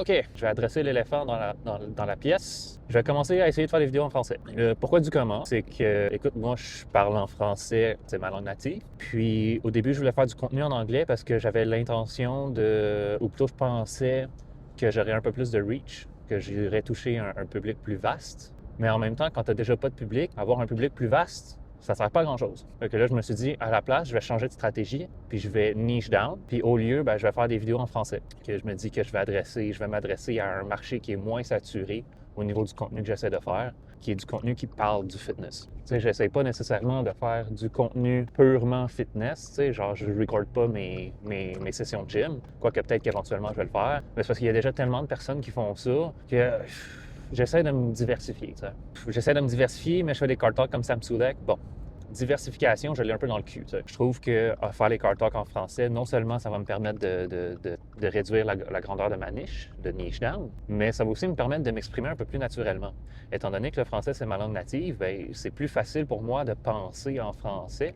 OK, je vais adresser l'éléphant dans la pièce. Je vais commencer à essayer de faire des vidéos en français. Pourquoi du comment? C'est que, écoute, moi, je parle en français, c'est ma langue native. Puis, au début, je voulais faire du contenu en anglais parce que j'avais l'intention ou plutôt je pensais que j'aurais un peu plus de reach, que j'irais toucher un public plus vaste. Mais en même temps, quand tu n'as déjà pas de public, avoir un public plus vaste, ça ne sert pas à grand-chose. Donc là, je me suis dit, à la place, je vais changer de stratégie, puis je vais niche down, puis au lieu, je vais faire des vidéos en français. Que je me dis que je vais m'adresser à un marché qui est moins saturé au niveau du contenu que j'essaie de faire, qui est du contenu qui parle du fitness. Tu sais, j'essaie pas nécessairement de faire du contenu purement fitness, tu sais, genre je ne recorde pas mes sessions de gym, quoique peut-être qu'éventuellement je vais le faire, mais c'est parce qu'il y a déjà tellement de personnes qui font ça que j'essaie de me diversifier. Tu sais. J'essaie de me diversifier, mais je fais des card talks comme Sam Sulek. Bon, diversification, je l'ai un peu dans le cul. Tu sais. Je trouve que faire les card talks en français, non seulement ça va me permettre de réduire la grandeur de ma niche, de niche down, mais ça va aussi me permettre de m'exprimer un peu plus naturellement. Étant donné que le français, c'est ma langue native, c'est plus facile pour moi de penser en français